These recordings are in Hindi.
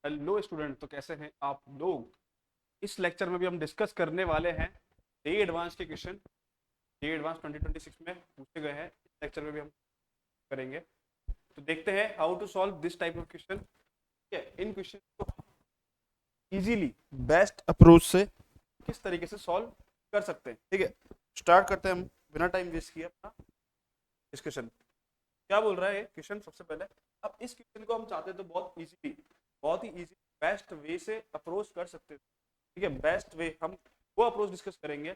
हेलो स्टूडेंट, तो कैसे हैं आप लोग। इस लेक्चर में भी हम डिस्कस करने वाले हैं जेईई एडवांस के क्वेश्चन। जेईई एडवांस 2026 में पूछे गए हैं, इस लेक्चर में भी हम करेंगे। तो देखते हैं how to solve this type of question. ठीक है, इन क्वेश्चन को इजीली बेस्ट अप्रोच से किस तरीके से सॉल्व कर सकते हैं। ठीक है, स्टार्ट करते हैं हम बिना टाइम वेस्ट किए अपना डिस्कशन। क्या बोल रहा है क्वेश्चन सबसे पहले। अब इस क्वेश्चन को हम चाहते तो बहुत ही इजी बेस्ट वे से अप्रोच कर सकते थे। ठीक है, बेस्ट वे हम वो अप्रोच डिस्कस करेंगे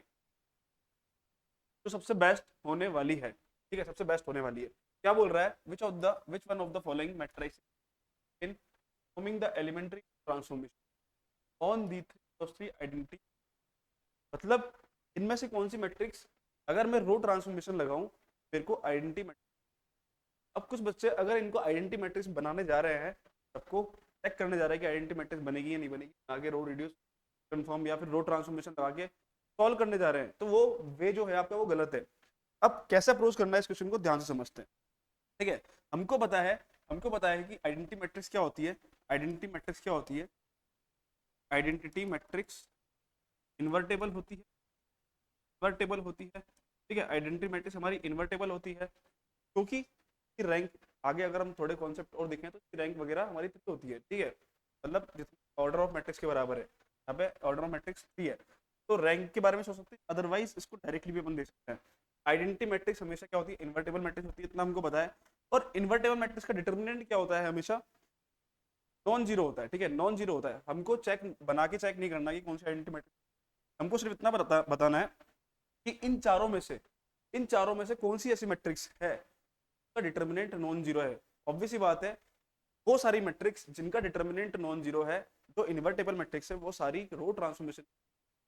जो सबसे बेस्ट होने वाली है। ठीक है, सबसे बेस्ट होने वाली है। क्या बोल रहा है, which one of the following matrix in forming the elementary transformation on the three identity. मतलब इनमें से कौन सी मैट्रिक्स अगर मैं रो ट्रांसफॉर्मेशन लगाऊं मेरे को आइडेंटिटी। अब कुछ बच्चे अगर इनको आइडेंटिटी मैट्रिक्स बनाने जा रहे हैं, सबको चेक करने जा रहे हैं कि आइडेंटिटी मैट्रिक्स बनेगी या नहीं बनेगी, आगे रो रिड्यूस कन्फर्म या फिर रो ट्रांसफॉर्मेशन लगा के सॉल्व करने जा रहे हैं, तो वो वे जो है आपका वो गलत है। अब कैसे अप्रोच करना है इस क्वेश्चन को ध्यान से समझते हैं। ठीक है, हमको पता है कि आइडेंटिटी मैट्रिक्स क्या होती है। आइडेंटिटी मैट्रिक्स इन्वर्टेबल होती है। ठीक है, आइडेंटिटी मैट्रिक्स हमारी इन्वर्टेबल होती है क्योंकि रैंक, आगे अगर हम थोड़े कॉन्सेप्ट और देखें तो रैंक वगैरह हमारी 3 होती है। ठीक है, मतलब ऑर्डर ऑफ मैट्रिक्स के बराबर है, यहाँ पे ऑर्डर ऑफ मैट्रिक्स 3 है, तो रैंक के बारे में सोच सकते हैं। अदरवाइज इसको डायरेक्टली भी अपन देख सकते हैं। आइडेंटिटी मैट्रिक्स हमेशा क्या होती है, इन्वर्टेबल मैट्रिक्स होती है, इतना हमको पता है। और इन्वर्टेबल मैट्रिक्स का डिटर्मिनेंट क्या होता है, हमेशा नॉन जीरो होता है। ठीक है, नॉन जीरो होता है। हमको चेक बना के चेक नहीं करना कि कौन सी आइडेंटिटी मैट्रिक्स, हमको सिर्फ इतना बताना है कि इन चारों में से कौन सी ऐसी मैट्रिक्स है का डिटर्मिनेंट नॉन जीरो है। ऑब्वियस सी बात है, वो सारी मैट्रिक्स जिनका डिटर्मिनेंट नॉन जीरो है, जो इन्वर्टेबल मैट्रिक्स है, वो सारी रो ट्रांसफॉर्मेशन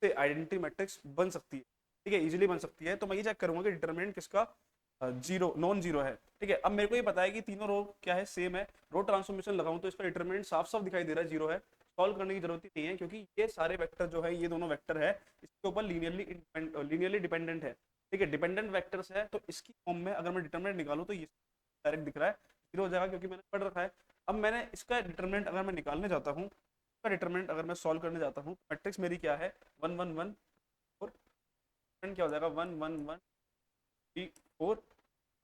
से आइडेंटिटी मैट्रिक्स बन सकती है। ठीक है, इजीली बन सकती है। तो मैं ये चेक करूंगा कि डिटर्मिनेंट किसका जीरो नॉन जीरो है। ठीक है, अब मेरे को ये पता है कि तीनों रो क्या है, सेम है। रो ट्रांसफॉर्मेशन लगाऊं तो इसका डिटर्मिनेंट साफ साफ दिखाई दे रहा है, जीरो है। सॉल्व करने की जरूरत ही नहीं है क्योंकि ये सारे वेक्टर जो है, ये दोनों वेक्टर है, इसके ऊपर लीनियरली डिपेंडेंट है। ठीक है, डिपेंडेंट वेक्टर्स है, तो इसकी फॉर्म में अगर मैं डिटर्मिनेंट निकालूं तो ये डायरेक्ट दिख रहा है, जीरो हो जाएगा क्योंकि मैंने पढ़ रखा है। अब मैंने इसका डिटर्मिनेंट अगर मैं निकालने जाता हूँ, इसका डिटर्मिनेंट अगर मैं सॉल्व करने जाता हूँ, मैट्रिक्स मेरी क्या है, 1 1 1, और क्या हो जाएगा, 1 1 1 3 4।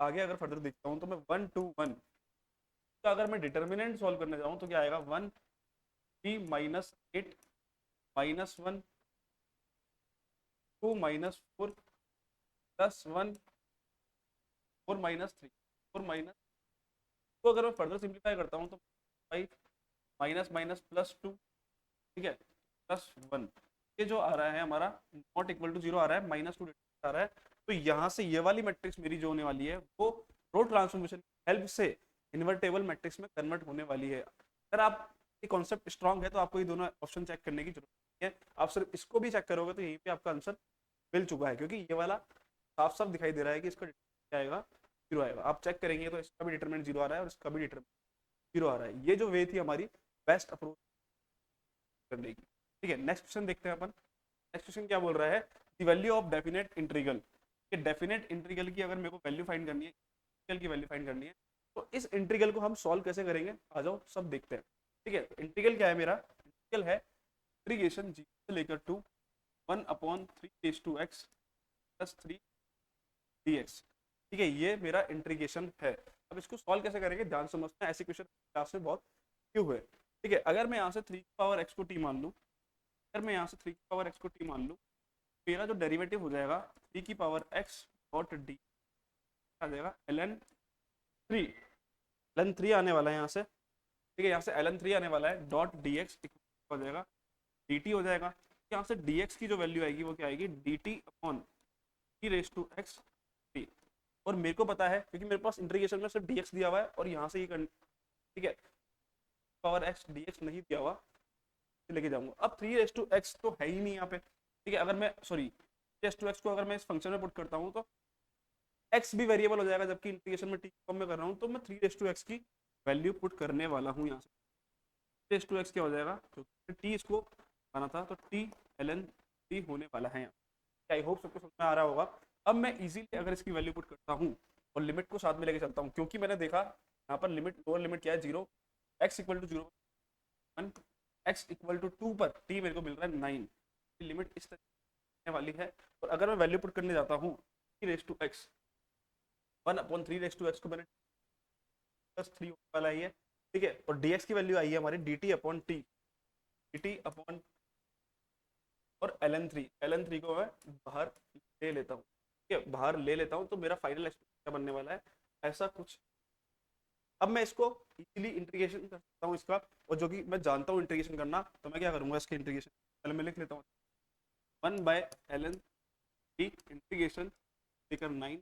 आगे अगर फर्दर देखता हूँ तो मैं 1 2 1 का अगर मैं डिटर्मिनेंट सॉल्व करने जाऊँ तो क्या आएगा, 1 3 -8 -1 2 -4 +1 4 -3 4 माइनस, तो अगर मैं फर्दर सिंप्लीफाई करता हूँ तो 5 माइनस माइनस +2। ठीक है, +1, ये जो आ रहा है हमारा नॉट इक्वल टू जीरो आ रहा है, -2 आ रहा है। तो यहाँ से ये वाली मैट्रिक्स मेरी जो होने वाली है वो रो ट्रांसफॉर्मेशन की हेल्प से इन्वर्टेबल मैट्रिक्स में कन्वर्ट होने वाली है। अगर आप ये कॉन्सेप्ट स्ट्रांग है तो आपको ये दोनों ऑप्शन चेक करने की जरूरत नहीं है। आप सिर्फ इसको भी चेक करोगे तो यहीं पे आपका आंसर मिल चुका है, क्योंकि ये वाला साफ साफ दिखाई दे रहा है कि इसका क्या आएगा, जीरो आएगा। आप चेक करेंगे तो इसका भी डिटरमिनेंट जीरो आ रहा है और इसका भी डिटरमिनेंट जीरो आ रहा है। ये जो वे थी हमारी बेस्ट अप्रोच करने की। ठीक है, नेक्स्ट क्वेश्चन देखते हैं अपन। नेक्स्ट क्वेश्चन क्या बोल रहा है, the value of definite integral. कि डेफिनेट इंटीग्रल की अगर मेरे को वैल्यू फाइंड करनी है, इंटीग्रल की वैल्यू फाइंड करनी है, तो इस इंटीग्रल को हम सॉल्व कैसे करेंगे, आ जाओ सब देखते हैं। ठीक है, तो इंटीग्रल क्या है मेरा, इंटीग्रल है इंटीग्रेशन जी से लेकर टू 1/3 x + 3 dx। ठीक है, ये मेरा इंटीग्रेशन है। अब इसको सॉल्व कैसे करेंगे, ध्यान समझते हैं, ऐसे क्वेश्चन क्लास में बहुत क्यों हुए। ठीक है, अगर मैं यहाँ से 3 की पावर x को t मान लूँ, अगर मैं यहाँ से 3 की पावर x को t मान लूँ, मेरा जो डेरिवेटिव हो जाएगा 3 की पावर x डॉट डी आ जाएगा ln 3 आने वाला है यहाँ से। ठीक है, यहाँ से ln 3 आने वाला है, डॉट डी एक्स हो जाएगा dt हो जाएगा। यहाँ से dx की जो वैल्यू आएगी वो क्या आएगी, dt/e⁻x t। और मेरे को पता है क्योंकि मेरे पास इंटीग्रेशन में सिर्फ dx दिया हुआ है और यहाँ से ये ठीक है, पावर x dx नहीं दिया हुआ, लेके जाऊंगा। अब 3x तो है ही नहीं यहाँ पे। ठीक है, अगर मैं सॉरी 3x को अगर मैं इस फंक्शन में पुट करता हूँ तो x भी वेरिएबल हो जाएगा, जबकि इंटीग्रेशन में t फॉर्म में कर रहा हूँ, तो मैं 3x की वैल्यू पुट करने वाला हूँ यहाँ से। 3x क्या हो जाएगा, क्योंकि t इसको आना था, तो t ln 3 होने वाला है यहाँ। आई होप सबको समझ में आ रहा होगा। अब मैं इजीली अगर इसकी वैल्यू पुट करता हूँ और लिमिट को साथ में लेके चलता हूँ, क्योंकि मैंने देखा यहाँ पर लिमिट, लोअर लिमिट क्या है, 0, x = 0 1 x इक्वल टू 2 पर t मेरे को मिल रहा है 9, लिमिट इस तरह वाली है। और अगर मैं वैल्यू पुट करने जाता हूँ x 1/3 को मैंने प्लस 3 वाला ही है, ठीक है। और dx की वैल्यू आई है हमारी dt अपॉन और ln3 को मैं बाहर ले लेता हूँ, ठीक है, बाहर ले लेता हूँ, तो मेरा फाइनल एक्सप्रेशन क्या बनने वाला है, ऐसा कुछ। अब मैं इसको इजीली इंटीग्रेशन कर सकता हूँ इसका, और जो कि मैं जानता हूँ इंटीग्रेशन करना, तो मैं क्या करूंगा इसके इंटीग्रेशन पहले मैं लिख लेता हूँ 1/ln3 इंटीग्रेशन लेकर 9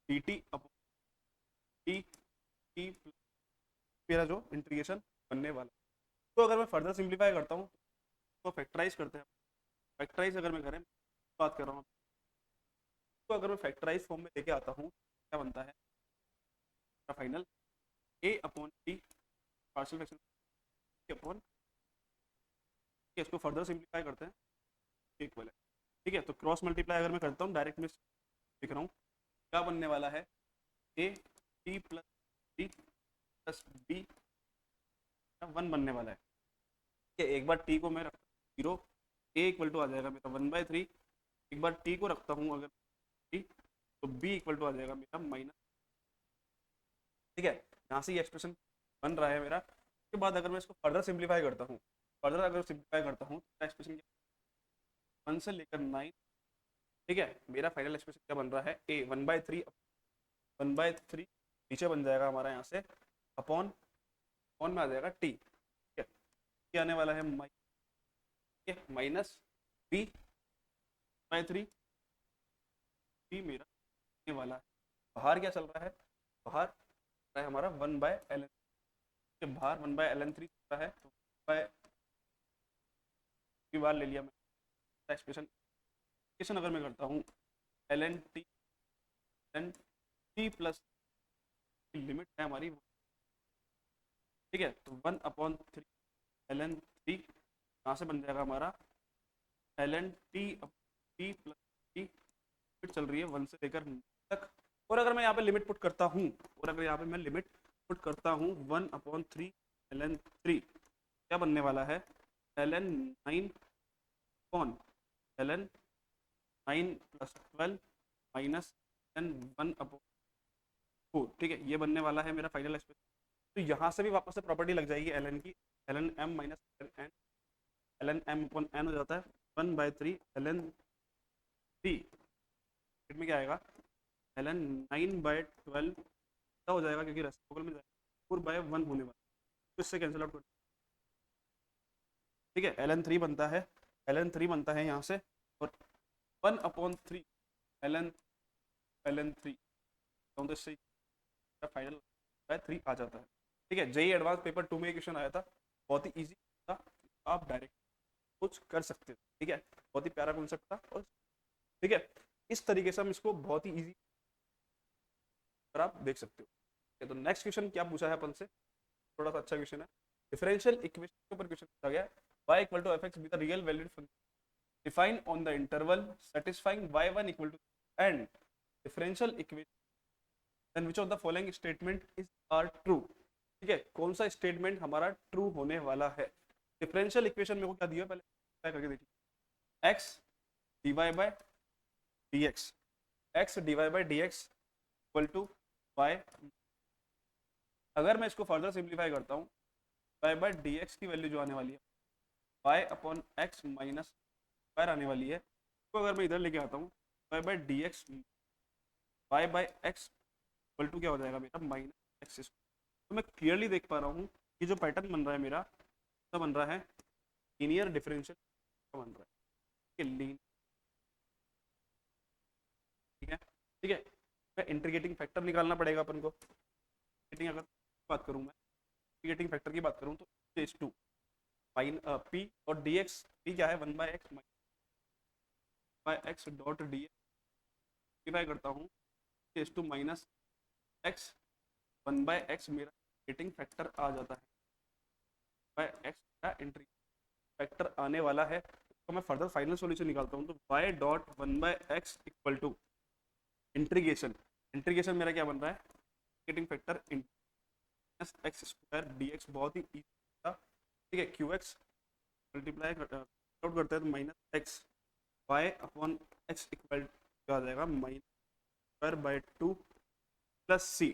dt अपॉन टी टी मेरा जो इंटीग्रेशन बनने वाला। तो अगर मैं फर्दर सिंप्लीफाई करता हूँ तो फैक्टराइज करते हैं, फैक्टराइज अगर मैं करें बात कर रहा हूँ, तो अगर मैं फैक्टराइज फॉर्म में लेके आता हूँ क्या बनता है final a upon T partial fraction upon, इसको फर्दर सिंप्लीफाई करते हैं इक्वल है, ठीक है। तो क्रॉस मल्टीप्लाई अगर मैं करता हूँ डायरेक्ट में लिख रहा हूँ, क्या बनने वाला है a t plus T plus B 1 बनने वाला है, ठीक है। एक बार t को मैं रखता हूँ 0, a इक्वल टू आ जाएगा मेरा 1/3, एक बार t को रखता हूँ अगर t, तो b इक्वल टू आ जाएगा मेरा माइनस, ठीक है। यहाँ से ये एक्सप्रेशन बन रहा है मेरा। उसके बाद अगर मैं इसको फर्दर सिंप्लीफाई करता हूँ, फर्दर अगर सिंप्लीफाई करता हूँ तो एक्सप्रेशन 1 से लेकर 9, ठीक है। मेरा फाइनल एक्सप्रेशन क्या बन रहा है a 1/3 नीचे बन जाएगा हमारा यहाँ से अपॉन, अपॉन में आ जाएगा t, ठीक है। ये आने वाला है माइनस b/3, b मेरा ये वाला है। बाहर क्या चल रहा है, बाहर है हमारा 1/ln, के बाहर 1/ln3 चल रहा है, तो बाय की बार ले लिया मैं एक्सप्रेशन अगर मैं करता हूँ ln t प्लस लिमिट है हमारी, ठीक है। तो 1/3 यहाँ से बन जाएगा हमारा ln t plus T, limit चल रही है 1 से लेकर तक। और अगर मैं यहाँ पे लिमिट पुट करता हूँ, और अगर यहाँ पे मैं लिमिट पुट करता हूँ 1/3 ln3, क्या बनने वाला है ln9 upon ln9 plus 12 minus ln1/4, ठीक है। ये बनने वाला है मेरा फाइनल एक्सप्रेशन। तो यहाँ से भी वापस से प्रॉपर्टी लग जाएगी ln की, ln m minus ln m upon n हो जाता है 1/3 ln3, में क्या आएगा ln9/12 क्या हो जाएगा, क्योंकि रेसिप्रोकल में जाएगा 4/1 होने वाला, तो इससे कैंसिल आउट कर, ठीक है। ln3 बनता है यहाँ से, और 1/3 ln3 तो इससे फाइनल 3 आ जाता है, ठीक है। जेई एडवांस पेपर 2 में क्वेश्चन आया था, बहुत ही इजी था, आप डायरेक्ट कुछ कर सकते हो, ठीक है। बहुत ही प्यारा कॉन्सेप्ट था, और ठीक है, इस तरीके से हम इसको बहुत ही इजी पर आप देख सकते हो। तो नेक्स्ट क्वेश्चन क्या पूछा है अपन से, थोड़ा सा अच्छा क्वेश्चन है, डिफरेंशियल इक्वेशन के ऊपर क्वेश्चन पूछा गया है। y equal to fx with real valued function defined on the interval satisfying y1 equal to and differential equation then which of the following statement is are true, ठीक है। कौन सा स्टेटमेंट हमारा ट्रू होने वाला है। डिफरेंशियल इक्वेशन में को क्या दिया पहले क्या करके देखिए, x dy by dx, x dy by dx equal to y, अगर मैं इसको फर्दर सिंप्लीफाई करता हूँ y बाय dx की वैल्यू जो आने वाली है y upon x minus square आने वाली है, तो अगर मैं इधर लेके आता हूँ y by dx y by x equal to क्या हो जाएगा मेरा माइनस एक्स स्क्वायर। तो मैं क्लियरली देख पा रहा हूँ कि जो पैटर्न बन रहा है मेरा क्या बन रहा है, लीनियर डिफरेंशियल बन रहा है, ठीक है, ठीक है। मैं इंटीग्रेटिंग फैक्टर निकालना पड़ेगा अपन को, अगर बात करूँ मैं इंटीग्रेटिंग फैक्टर की बात करूँ तो इज टू माइन पी और डी एक्स, पी क्या है 1/x डॉट डी एक्स करता हूँ is to minus x 1/x मेरा इंटीग्रेटिंग फैक्टर आ जाता है, बाय एक्स का इंटीग्रेटिंग फैक्टर आने वाला है। तो मैं फर्दर फाइनल सॉल्यूशन निकालता हूँ, तो y dot 1/x equal to integration, integration मेरा क्या बन रहा है integrating factor X square D X, बहुत ही ईजी था, ठीक है, क्यू एक्स मल्टीप्लाई आउट करते हैं तो minus X Y upon X equal क्या आ जाएगा, minus square by 2 plus C.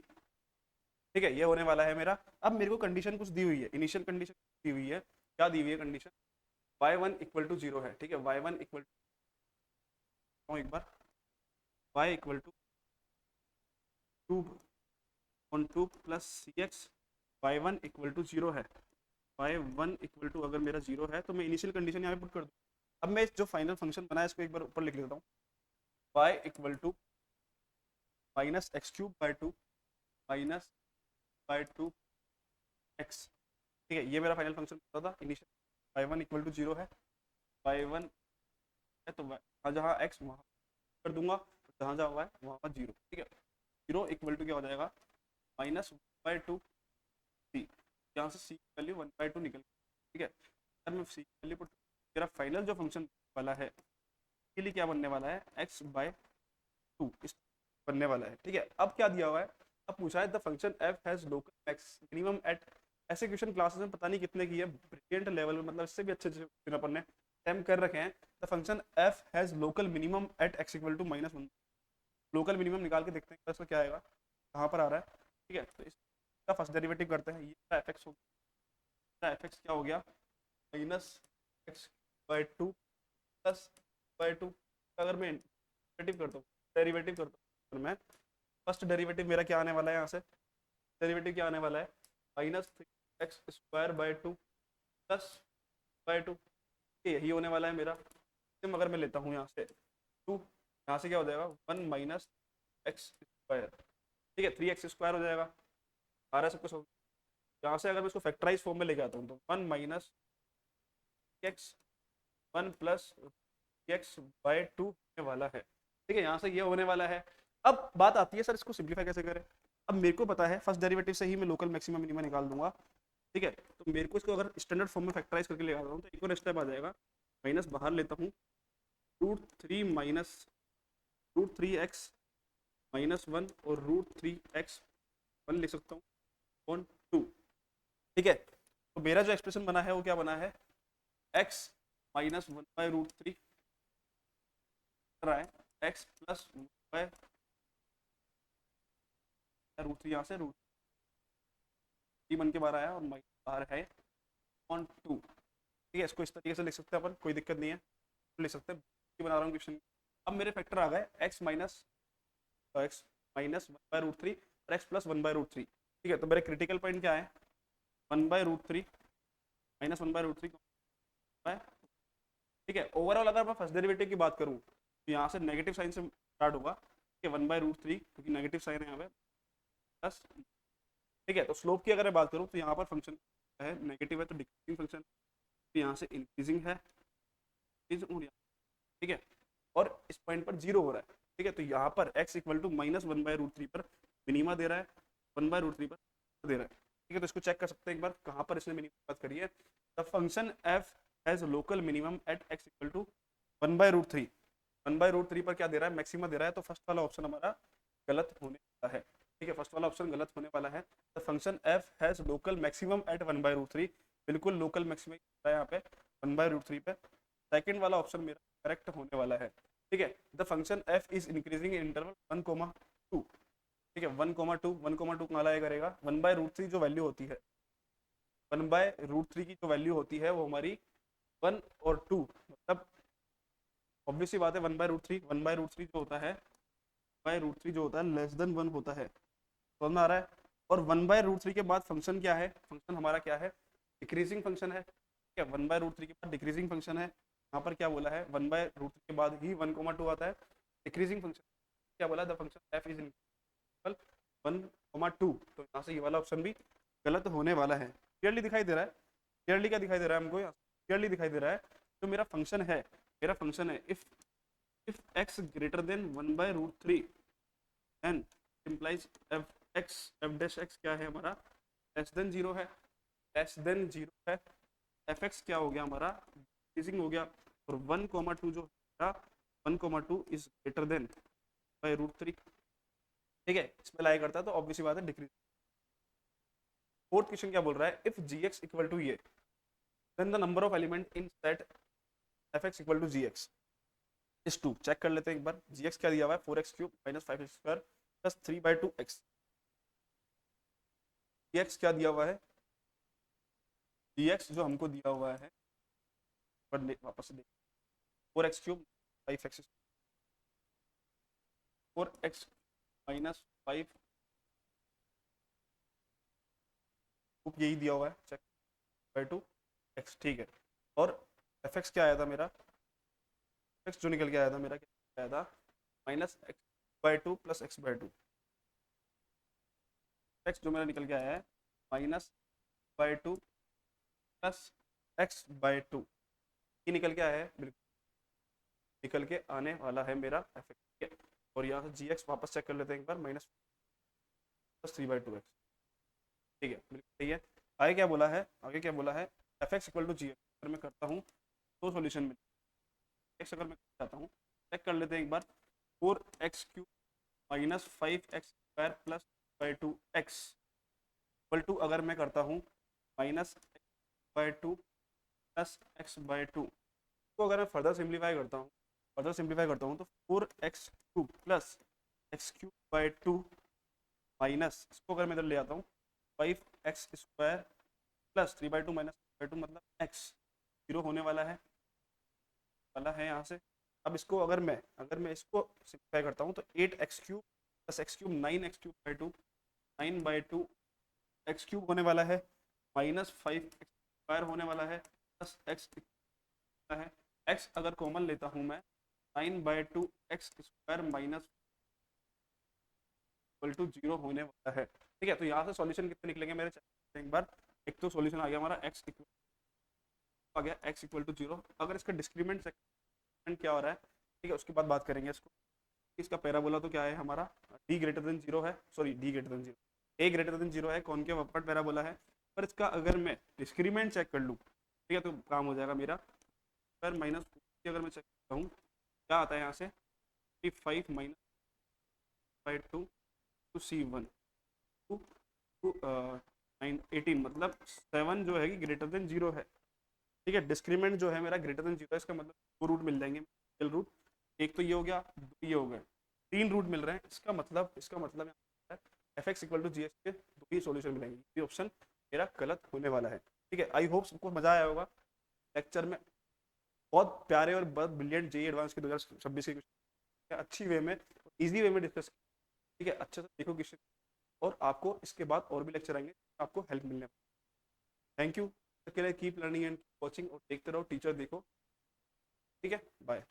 ठीक है, ये होने वाला है मेरा। अब मेरे को कंडीशन कुछ दी हुई है, इनिशियल कंडीशन दी हुई है। क्या दी हुई है कंडीशन, y1 इक्वल टू 0 है। ठीक है, y1 इक्वल टू एक बार y equal to 2 plus C X, Y one equal to 0 है। y1 इक्वल टू अगर मेरा 0 है तो मैं इनिशियल कंडीशन यहाँ पे पुट कर दूँ। अब मैं जो फाइनल फंक्शन बनाया इसको एक बार ऊपर लिख लेता हूँ, y equal to minus X cube by 2 minus by 2 X. ठीक है, ये मेरा फाइनल फंक्शन होता था इनिशियल। y1 इक्वल टू 0 है, y1 है तो जहाँ जहाँ x वहाँ कर दूंगा, जहाँ जहाँ y वहाँ पर 0। ठीक है, 0 इक्वल टू क्या हो जाएगा, माइनस 1/2 सी। यहाँ से सी की वैल्यू 1/2 निकल। ठीक है, अब मैं सी की वैल्यू पुट, मेरा फाइनल जो फंक्शन वाला है के लिए क्या बनने वाला है, x/2 इस बनने वाला है। ठीक है, अब क्या दिया हुआ है, अब पूछा है the function f has local max minimum at. ऐसे क्वेश्चन क्लासेस में पता नहीं कितने की है, ब्रिलियंट लेवल में, मतलब इससे भी अच्छे अच्छे अपन ने अटेम्प्ट कर रखे हैं। The function f has local minimum at x equal to -1। Local minimum निकाल के देखते हैं इसका क्या आएगा, कहाँ पर आ रहा है। ठीक है, तो इसका फर्स्ट डेरिवेटिव करते हैं, ये एफ एक्स हो गया, एफ एक्स क्या हो गया, minus x by 2 plus by 2। अगर मैं डेरिवेटिव करता हूँ, डेरिवेटिव करता हूँ तो मैं फर्स्ट डेरिवेटिव मेरा क्या आने वाला है, यहाँ से डेरिवेटिव क्या आने वाला है, -3x² बाई 2 प्लस बाई 2। यही होने वाला है मेरा। अगर मैं लेता हूँ यहाँ से 2, यहाँ से क्या हो जाएगा 1 माइनस एक्स स्क्वायर। ठीक है, 3x² हो जाएगा, आ रहा है सब कुछ। यहाँ से अगर मैं इसको फैक्टराइज फॉर्म में लेके आता हूँ तो 1 minus x 1 plus X by 2 होने वाला है। ठीक है, यहाँ से ये होने वाला है। अब बात आती है सर इसको सिंप्लीफाई कैसे करें। अब मेरे को पता है फर्स्ट डेरिवेटिव से ही मैं लोकल मैक्सिमम मिनिमम निकाल दूंगा। ठीक है, तो मेरे को इसको अगर स्टैंडर्ड फॉर्म में फैक्टराइज करके ले आता हूँ तो एक और स्टेप आ जाएगा, माइनस बाहर लेता हूँ, √3 -√3x और √3x1 लिख सकता हूँ ऑन 2। ठीक है, तो मेरा जो एक्सप्रेशन बना है वो क्या बना है, x -1/√3 रहा है, x प्लस 1/√3, यहाँ से √3 बन के बाहर आया और माइनस बाहर है ऑन 2। ठीक है, इसको इस तरीके से लिख सकते हैं अपन, कोई दिक्कत नहीं है, लिख सकते हैं। बना रहा हूँ क्वेश्चन। अब मेरे फैक्टर आ गए x -1/√3 और x प्लस 1/√3। ठीक है, तो मेरे क्रिटिकल पॉइंट क्या है, 1/√3 -1/√3। ठीक है, ओवरऑल अगर मैं फर्स्ट डेरिवेटिव की बात करूँ तो यहाँ से नेगेटिव साइन से स्टार्ट होगा कि 1/√3, क्योंकि नेगेटिव साइन है यहाँ पे, प्लस। ठीक है, तो स्लोप की अगर मैं बात करूँ तो यहाँ पर फंक्शन है नेगेटिव है तो डिक्रीजिंग फंक्शन, तो यहाँ से इंक्रीजिंग है। ठीक है, और इस पॉइंट पर 0 हो रहा है। ठीक है, तो यहाँ पर x इक्वल टू -1/√3 पर मिनिमा दे रहा है, 1/√3 पर दे रहा है। ठीक है, तो इसको चेक कर सकते हैं एक बार कहाँ पर इसने मिनिमम बात करी है। The function f has local minimum at x equal to 1/√3। 1/√3 पर क्या दे रहा है, मैक्सिमा दे रहा है, तो फर्स्ट वाला ऑप्शन हमारा गलत होने वाला है। ठीक है, फर्स्ट वाला ऑप्शन गलत होने वाला है। The function f has local maximum at 1/√3, बिल्कुल लोकल मैक्सिमम है यहाँ पे 1/√3 पे। सेकंड वाला ऑप्शन मेरा करेक्ट होने वाला है। ठीक है, the function f is increasing in interval 1,2। ठीक है, 1,2 1,2 कहाँ लाया करेगा, 1/√3 जो वैल्यू होती है, 1/√3 की जो वैल्यू होती है वो हमारी 1 और 2, मतलब ऑब्वियस सी बात है 1/√3 जो होता है, 1/√3 जो होता है लेस देन 1 होता है, समझ में आ रहा है। और 1/√3 के बाद फंक्शन क्या है, फंक्शन हमारा क्या है, डिक्रीजिंग फंक्शन है। ठीक है, 1/√3 के बाद डिक्रीजिंग फंक्शन है। यहाँ पर क्या बोला है, 1/√3 के बाद ही 1,2 आता है डिक्रीजिंग फंक्शन। क्या बोला, the function f is equal 1,2। तो यहाँ से ये वाला ऑप्शन भी गलत होने वाला है। क्लियरली दिखाई दे रहा है, क्लियरली क्या दिखाई दे रहा है हमको, क्लियरली दिखाई दे रहा है जो मेरा फंक्शन है, मेरा फंक्शन है if x greater than 1/√3 and implies f dash x क्या है हमारा, लेस देन 0 है, लेस देन 0 है। f(x) क्या हो गया हमारा, इंक्रीजिंग हो गया। और 1,2 जो है 1,2 इज ग्रेटर देन √3। ठीक है, इसमें लाया करता है तो ऑब्वियसली बात है डिक्रीज। फोर्थ क्वेश्चन क्या बोल रहा है, इफ gx इक्वल टू ये, then the number of element in set fx equal to gx is 2। Check कर लेते हैं एक बार, gx क्या दिया हुआ है 4x cube minus 5x square plus 3/2x। gx क्या दिया हुआ है, gx जो हमको दिया हुआ है पर वापस से देख, 4x cube 5x 4x minus 5 यही दिया हुआ है, चेक बाई टू एक्स, ठीक है। और एफ एक्स क्या आया था मेरा, एक्स जो निकल के आया था मेरा, क्या आया था, minus x by two plus X by two. X जो मेरा निकल के आया है minus by two plus X by to, ये निकल के आया है, बिल्कुल निकल के आने वाला है मेरा एफ एक्स। और यहाँ से जी एक्स वापस चेक कर लेते हैं एक बार, माइनस प्लस 3/2x, ठीक है बिल्कुल सही है। आगे क्या बोला है, आगे क्या बोला है, F X equal to G X अगर मैं करता हूँ तो सॉल्यूशन में एक्स अगर मैं चाहता हूँ, चेक कर लेते हैं एक बार, 4x cube minus 5x square plus by two X equal to, अगर मैं करता हूँ minus by two plus X by two को अगर मैं फर्दर सिंप्लीफाई करता हूँ तो 4x cube plus X cube by two minus, इसको अगर मैं इधर ले आता हूँ 5x स्क्वायर प्लस 3/2 माइनस 3/2 मतलब x, जीरो होने वाला है यहाँ से। अब इसको अगर मैं इसको सिंप्लीफाई करता हूँ तो 8x cube plus X cube 9x cube by two, 9/2 X cube होने वाला है माइनस 5x स्क्वायर होने वाला है प्लस एक्स है। x अगर कॉमन लेता हूँ मैं 9/2 X square minus equal to zero होने वाला है, ठीक है। तो यहाँ से सॉल्यूशन कितने निकलेंगे मेरे, एक बार, एक तो सॉल्यूशन आ गया हमारा आ गया x इक्वल टू जीरो। अगर इसका डिस्क्रीमेंट सेकंड क्या हो रहा है, ठीक है, उसके बाद बात करेंगे इसको। इसका पैराबोला तो क्या है हमारा, d ग्रेटर देन जीरो है, sorry d greater than zero, a greater than zero है, कॉनकेव अपवर्ड पैराबोला है। पर इसका अगर मैं डिस्क्रीमेंट चेक कर लूँ, ठीक है, तो काम हो जाएगा मेरा। पर माइनस अगर मैं चेक करता हूँ क्या आता है यहाँ से, 5 minus by two two C one two two 18, मतलब 7 जो है कि ग्रेटर देन जीरो है, ठीक है। डिस्क्रीमेंट जो है मेरा ग्रेटर देन जीरो है, इसका मतलब दो रूट मिल जाएंगे, रूट एक तो ये हो गया, दो ये हो गए, 3 रूट मिल रहे हैं। इसका मतलब F X equal to G X के दो ही सोल्यूशन मिलेंगे, ये ऑप्शन मेरा गलत होने वाला है, ठीक है। आई होप सबको मजा आया होगा लेक्चर में, बहुत प्यारे और बहुत ब्रिलियंट जेई एडवांस के 2026 के क्वेश्चन अच्छी वे में, इजी वे में डिस्कस, ठीक है, अच्छे से देखो क्वेश्चन। और आपको इसके बाद और भी लेक्चर आएंगे आपको हेल्प मिलने। थैंक यू के लिए, कीप लर्निंग एंड वॉचिंग, और देखते रहो टीचर देखो, ठीक है, बाय।